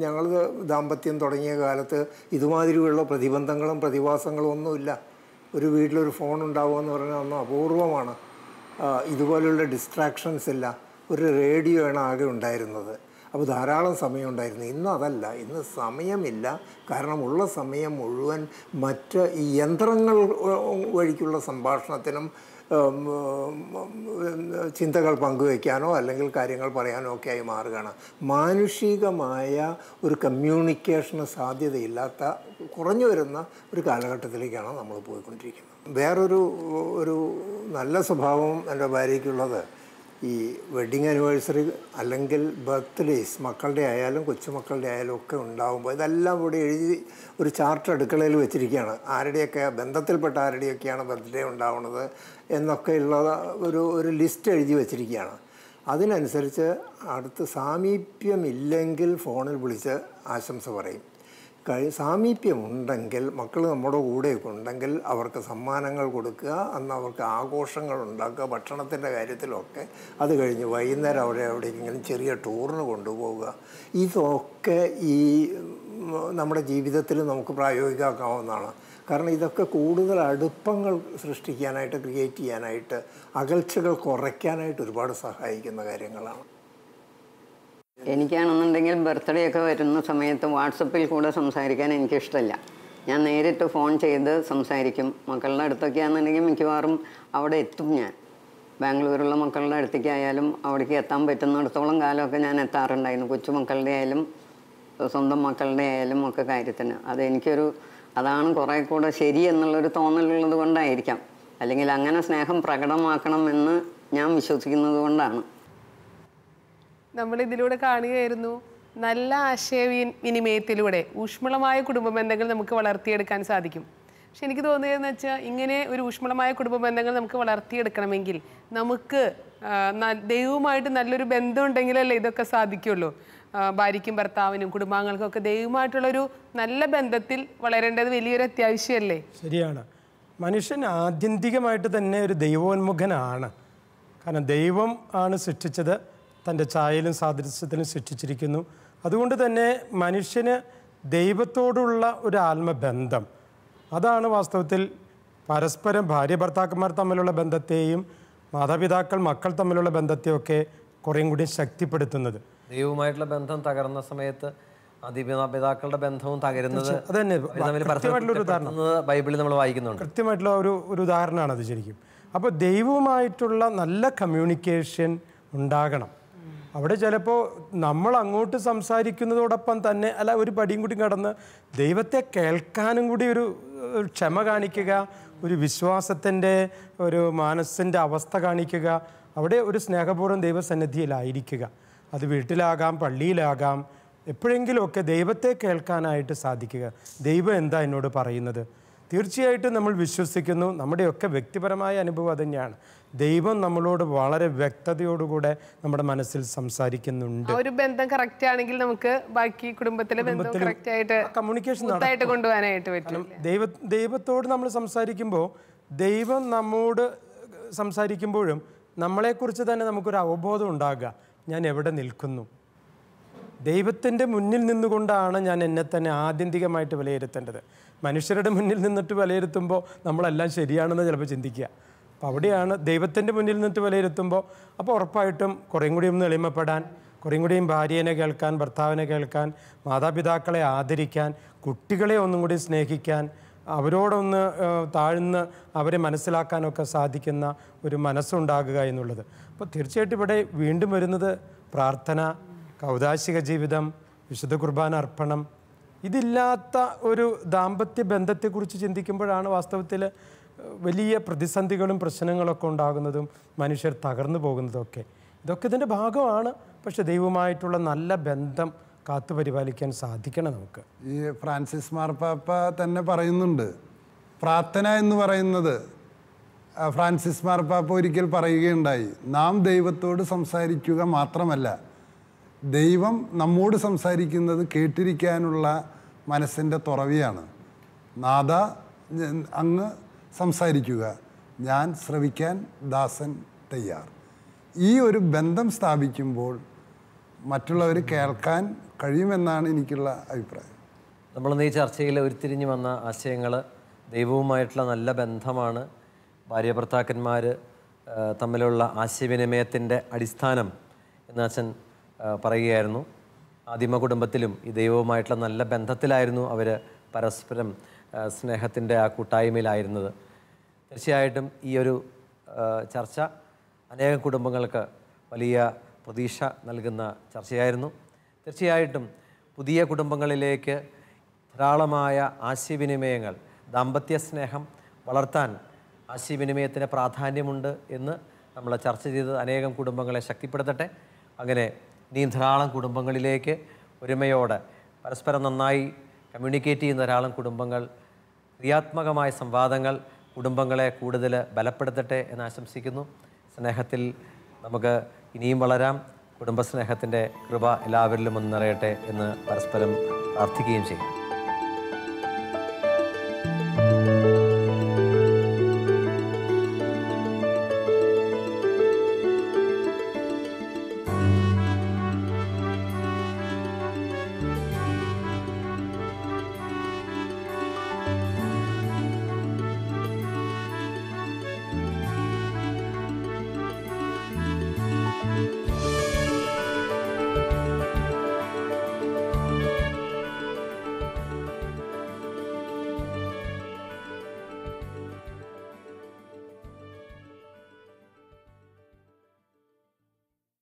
ഞങ്ങൾ ദാമ്പത്യം തുടങ്ങിയ കാലത്ത് ഇതുമാതിരിയുള്ള പ്രതിബന്ധങ്ങളും പ്രതിഭാസങ്ങളും ഒന്നുമില്ല. ഒരു വീട്ടിലൊരു ഫോൺ ഉണ്ടാവുക എന്ന് പറഞ്ഞാൽ ഒന്നും അപൂർവമാണ്. ഇതുപോലെയുള്ള ഡിസ്ട്രാക്ഷൻസ് ഇല്ല. ഒരു റേഡിയോ ആണ് ആകെ ഉണ്ടായിരുന്നത്. അപ്പോൾ ധാരാളം സമയം ഉണ്ടായിരുന്നു. ഇന്ന് അതല്ല. ഇന്ന് സമയമില്ല. കാരണം ഉള്ള സമയം മുഴുവൻ മറ്റ് ഈ യന്ത്രങ്ങൾ വഴിക്കുള്ള സംഭാഷണത്തിനും ചിന്തകൾ പങ്കുവയ്ക്കാനോ അല്ലെങ്കിൽ കാര്യങ്ങൾ പറയാനോ ഒക്കെ ആയി മാറുകയാണ്. മാനുഷികമായ ഒരു കമ്മ്യൂണിക്കേഷന് സാധ്യതയില്ലാത്ത കുറഞ്ഞു വരുന്ന ഒരു കാലഘട്ടത്തിലേക്കാണ് നമ്മൾ പോയിക്കൊണ്ടിരിക്കുന്നത്. ഒരു നല്ല സ്വഭാവം എൻ്റെ ഭാര്യയ്ക്കുള്ളത് ഈ വെഡ്ഡിങ് ആനിവേഴ്സറി അല്ലെങ്കിൽ ബർത്ത്ഡേയ്സ് മക്കളുടെ ആയാലും കൊച്ചുമക്കളുടെ ആയാലും ഒക്കെ ഉണ്ടാകുമ്പോൾ ഇതെല്ലാം കൂടി എഴുതി ഒരു ചാർട്ട് അടുക്കളയിൽ വെച്ചിരിക്കുകയാണ്. ആരുടെയൊക്കെ ബന്ധത്തിൽപ്പെട്ട ആരുടെയൊക്കെയാണ് ബർത്ത്ഡേ ഉണ്ടാവുന്നത് എന്നൊക്കെയുള്ള ഒരു ലിസ്റ്റ് എഴുതി വെച്ചിരിക്കുകയാണ്. അതിനനുസരിച്ച് അടുത്ത് സാമീപ്യമില്ലെങ്കിൽ ഫോണിൽ വിളിച്ച് ആശംസ പറയും. സാമീപ്യമുണ്ടെങ്കിൽ മക്കൾ നമ്മുടെ കൂടെയൊക്കെ ഉണ്ടെങ്കിൽ അവർക്ക് സമ്മാനങ്ങൾ കൊടുക്കുക, അന്ന് അവർക്ക് ആഘോഷങ്ങൾ ഉണ്ടാക്കുക, ഭക്ഷണത്തിൻ്റെ കാര്യത്തിലൊക്കെ. അത് കഴിഞ്ഞ് വൈകുന്നേരം എവിടേക്കെങ്കിലും ചെറിയ ടൂറിന് കൊണ്ടുപോവുക. ഇതൊക്കെ ഈ നമ്മുടെ ജീവിതത്തിൽ നമുക്ക് പ്രായോഗികമാക്കാവുന്നതാണ്. കാരണം ഇതൊക്കെ കൂടുതൽ അടുപ്പങ്ങൾ സൃഷ്ടിക്കാനായിട്ട്, ക്രിയേറ്റ് ചെയ്യാനായിട്ട്, അകൽച്ചകൾ കുറയ്ക്കാനായിട്ട് ഒരുപാട് സഹായിക്കുന്ന കാര്യങ്ങളാണ്. എനിക്കാണെന്നുണ്ടെങ്കിൽ ബർത്ത്ഡേ ഒക്കെ വരുന്ന സമയത്ത് വാട്സപ്പിൽ കൂടെ സംസാരിക്കാൻ എനിക്കിഷ്ടമില്ല. ഞാൻ നേരിട്ട് ഫോൺ ചെയ്ത് സംസാരിക്കും. മക്കളുടെ അടുത്തൊക്കെ ആണെന്നുണ്ടെങ്കിൽ മിക്കവാറും അവിടെ എത്തും. ഞാൻ ബാംഗ്ലൂരുള്ള മക്കളുടെ അടുത്തേക്ക് ആയാലും അവിടേക്ക് എത്താൻ പറ്റുന്നിടത്തോളം കാലമൊക്കെ ഞാൻ എത്താറുണ്ടായിരുന്നു. കൊച്ചുമക്കളുടെ ആയാലും സ്വന്തം മക്കളുടെ ആയാലും ഒക്കെ കാര്യത്തിന്. അതാണ് കുറേ കൂടെ ശരി എന്നുള്ളൊരു തോന്നലുള്ളത് കൊണ്ടായിരിക്കാം. അല്ലെങ്കിൽ അങ്ങനെ സ്നേഹം പ്രകടമാക്കണം എന്ന് ഞാൻ വിശ്വസിക്കുന്നത് കൊണ്ടാണ്. നമ്മൾ ഇതിലൂടെ കാണുകയായിരുന്നു നല്ല ആശയവിനിമയത്തിലൂടെ ഊഷ്മളമായ കുടുംബ ബന്ധങ്ങൾ നമുക്ക് വളർത്തിയെടുക്കാൻ സാധിക്കും. പക്ഷെ എനിക്ക് തോന്നുന്നതെന്ന് വെച്ചാൽ ഇങ്ങനെ ഒരു ഊഷ്മളമായ കുടുംബ ബന്ധങ്ങൾ നമുക്ക് വളർത്തിയെടുക്കണമെങ്കിൽ നമുക്ക് ദൈവവുമായിട്ട് നല്ലൊരു ബന്ധം ഉണ്ടെങ്കിലല്ലേ ഇതൊക്കെ സാധിക്കുള്ളൂ. ഭാര്യയ്ക്കും ഭർത്താവിനും കുടുംബാംഗങ്ങൾക്കും ഒക്കെ ദൈവമായിട്ടുള്ളൊരു നല്ല ബന്ധത്തിൽ വളരേണ്ടത് വലിയൊരു അത്യാവശ്യമല്ലേ? ശരിയാണ്. മനുഷ്യൻ ആത്യന്തികമായിട്ട് തന്നെ ഒരു ദൈവോന്മുഖനാണ്. കാരണം ദൈവം ആണ് സൃഷ്ടിച്ചത്, തൻ്റെ ഛായയിലും സാദൃശ്യത്തിലും സൃഷ്ടിച്ചിരിക്കുന്നു. അതുകൊണ്ട് തന്നെ മനുഷ്യന് ദൈവത്തോടുള്ള ഒരു ആത്മബന്ധം, അതാണ് വാസ്തവത്തിൽ പരസ്പരം ഭാര്യ ഭർത്താക്കന്മാർ തമ്മിലുള്ള ബന്ധത്തെയും മാതാപിതാക്കൾ മക്കൾ തമ്മിലുള്ള ബന്ധത്തെയൊക്കെ കുറേയും കൂടി ശക്തിപ്പെടുത്തുന്നത്. ദൈവവുമായിട്ടുള്ള ബന്ധം തകർന്ന സമയത്ത് മാതാപിതാക്കളുടെ ബന്ധവും തകരുന്നത് ബൈബിളിൽ നമ്മൾ വായിക്കുന്നുണ്ട്. കൃത്യമായിട്ടുള്ള ഒരു ഉദാഹരണമാണ് അത് ശരിക്കും. അപ്പോൾ ദൈവവുമായിട്ടുള്ള നല്ല കമ്മ്യൂണിക്കേഷൻ ഉണ്ടാകണം. അവിടെ ചിലപ്പോൾ നമ്മൾ അങ്ങോട്ട് സംസാരിക്കുന്നതോടൊപ്പം തന്നെ ഒരു പടിയും കൂടി കടന്ന് ദൈവത്തെ കേൾക്കാനും കൂടി ഒരു ക്ഷമ കാണിക്കുക, ഒരു വിശ്വാസത്തിൻ്റെ ഒരു മനസ്സിൻ്റെ അവസ്ഥ കാണിക്കുക, അവിടെ ഒരു സ്നേഹപൂർവ്വം ദൈവസന്നിധിയിലായിരിക്കുക. അത് വീട്ടിലാകാം, പള്ളിയിലാകാം, എപ്പോഴെങ്കിലുമൊക്കെ ദൈവത്തെ കേൾക്കാനായിട്ട് സാധിക്കുക. ദൈവം എന്താ എന്നോട് പറയുന്നത്? തീർച്ചയായിട്ടും നമ്മൾ വിശ്വസിക്കുന്നു, നമ്മുടെയൊക്കെ വ്യക്തിപരമായ അനുഭവം അതുതന്നെയാണ്. ദൈവം നമ്മളോട് വളരെ വ്യക്തതയോടുകൂടെ നമ്മുടെ മനസ്സിൽ സംസാരിക്കുന്നുണ്ട്. ഒരു ബന്ധം കറക്റ്റ് ആണെങ്കിൽ നമുക്ക് ബാക്കി കുടുംബത്തിലെ ബന്ധം കറക്റ്റ് ആയിട്ട് കമ്മ്യൂണിക്കേഷൻ കൊണ്ടുപോകാനായിട്ട് പറ്റും. ദൈവത്തോട് നമ്മൾ സംസാരിക്കുമ്പോൾ ദൈവം നമ്മോട് സംസാരിക്കുമ്പോഴും നമ്മളെക്കുറിച്ച് തന്നെ നമുക്കൊരു അവബോധം ഉണ്ടാകുക. ഞാൻ എവിടെ നിൽക്കുന്നു? ദൈവത്തിൻ്റെ മുന്നിൽ നിന്നുകൊണ്ടാണ് ഞാൻ എന്നെ തന്നെ ആത്യന്തികമായിട്ട് വിലയിരുത്തേണ്ടത്. മനുഷ്യരുടെ മുന്നിൽ നിന്നിട്ട് വിലയിരുത്തുമ്പോൾ നമ്മളെല്ലാം ശരിയാണെന്ന് ചിലപ്പോൾ ചിന്തിക്കുക. അപ്പോൾ അവിടെയാണ് ദൈവത്തിൻ്റെ മുന്നിൽ നിന്നിട്ട് വിലയിരുത്തുമ്പോൾ അപ്പോൾ ഉറപ്പായിട്ടും കുറേയും കൂടി ഒന്ന് എളിമപ്പെടാൻ, കുറേയും കൂടിയും ഭാര്യനെ കേൾക്കാൻ, ഭർത്താവിനെ കേൾക്കാൻ, മാതാപിതാക്കളെ ആദരിക്കാൻ, കുട്ടികളെ ഒന്നും കൂടി സ്നേഹിക്കാൻ, അവരോടൊന്ന് താഴ്ന്ന് അവരെ മനസ്സിലാക്കാനൊക്കെ സാധിക്കുന്ന ഒരു മനസ്സുണ്ടാകുക എന്നുള്ളത്. അപ്പോൾ തീർച്ചയായിട്ടും ഇവിടെ വീണ്ടും വരുന്നത് പ്രാർത്ഥന, കൗദാശിക ജീവിതം, വിശുദ്ധ കുർബാന അർപ്പണം. ഇതില്ലാത്ത ഒരു ദാമ്പത്യ ബന്ധത്തെക്കുറിച്ച് ചിന്തിക്കുമ്പോഴാണ് വാസ്തവത്തിൽ വലിയ പ്രതിസന്ധികളും പ്രശ്നങ്ങളൊക്കെ ഉണ്ടാകുന്നതും മനുഷ്യർ തകർന്നു പോകുന്നതൊക്കെ. ഇതൊക്കെ ഇതിൻ്റെ ഭാഗമാണ്. പക്ഷെ ദൈവവുമായിട്ടുള്ള നല്ല ബന്ധം കാത്തുപരിപാലിക്കാൻ സാധിക്കണം നമുക്ക്. ഈ ഫ്രാൻസിസ് മാർപ്പാപ്പ തന്നെ പറയുന്നുണ്ട്, പ്രാർത്ഥന എന്ന് പറയുന്നത്, ഫ്രാൻസിസ് മാർപ്പാപ്പ ഒരിക്കൽ പറയുകയുണ്ടായി, നാം ദൈവത്തോട് സംസാരിക്കുക മാത്രമല്ല, ദൈവം നമ്മോട് സംസാരിക്കുന്നത് കേട്ടിരിക്കാനുള്ള മനസ്സിൻ്റെ തുറവിയാണ്. നാഥ അങ്ങ് സംസാരിക്കുക, ഞാൻ ശ്രവിക്കാൻ ദാസൻ തയ്യാർ. ഈ ഒരു ബന്ധം സ്ഥാപിക്കുമ്പോൾ മറ്റുള്ളവർ കേൾക്കാൻ കഴിയുമെന്നാണ് എനിക്കുള്ള അഭിപ്രായം. നമ്മളിന്ന് ഈ ചർച്ചയിൽ ഉരുത്തിരിഞ്ഞു വന്ന ആശയങ്ങൾ ദൈവവുമായിട്ടുള്ള നല്ല ബന്ധമാണ്. ഭാര്യ ഭർത്താക്കന്മാർ തമ്മിലുള്ള ആശയവിനിമയത്തിൻ്റെ അടിസ്ഥാനം എന്ന് അച്ഛൻ പറയുകയായിരുന്നു. ആദിമ കുടുംബത്തിലും ഈ ദൈവവുമായിട്ടുള്ള നല്ല ബന്ധത്തിലായിരുന്നു അവർ പരസ്പരം സ്നേഹത്തിൻ്റെ ആ കൂട്ടായ്മയിലായിരുന്നത്. തീർച്ചയായിട്ടും ഈ ഒരു ചർച്ച അനേകം കുടുംബങ്ങൾക്ക് വലിയ പ്രതീക്ഷ നൽകുന്ന ചർച്ചയായിരുന്നു. തീർച്ചയായിട്ടും പുതിയ കുടുംബങ്ങളിലേക്ക് ധാരാളമായ ആശയവിനിമയങ്ങൾ, ദാമ്പത്യ സ്നേഹം വളർത്താൻ ആശയവിനിമയത്തിന് പ്രാധാന്യമുണ്ട് എന്ന് നമ്മൾ ചർച്ച ചെയ്തത് അനേകം കുടുംബങ്ങളെ ശക്തിപ്പെടുത്തട്ടെ. അങ്ങനെ ഇനിയും ധാരാളം കുടുംബങ്ങളിലേക്ക് ഒരുമയോടെ പരസ്പരം നന്നായി കമ്മ്യൂണിക്കേറ്റ് ചെയ്യുന്ന ധാരാളം കുടുംബങ്ങൾ, ക്രിയാത്മകമായ സംവാദങ്ങൾ കുടുംബങ്ങളെ കൂടുതൽ ബലപ്പെടുത്തട്ടെ എന്ന് ആശംസിക്കുന്നു. സ്നേഹത്തിൽ നമുക്ക് ഇനിയും വളരാം. കുടുംബസ്നേഹത്തിൻ്റെ കൃപ എല്ലാവരിലും ഒന്ന് നിറയട്ടെ എന്ന് പരസ്പരം പ്രാർത്ഥിക്കുകയും ചെയ്യും.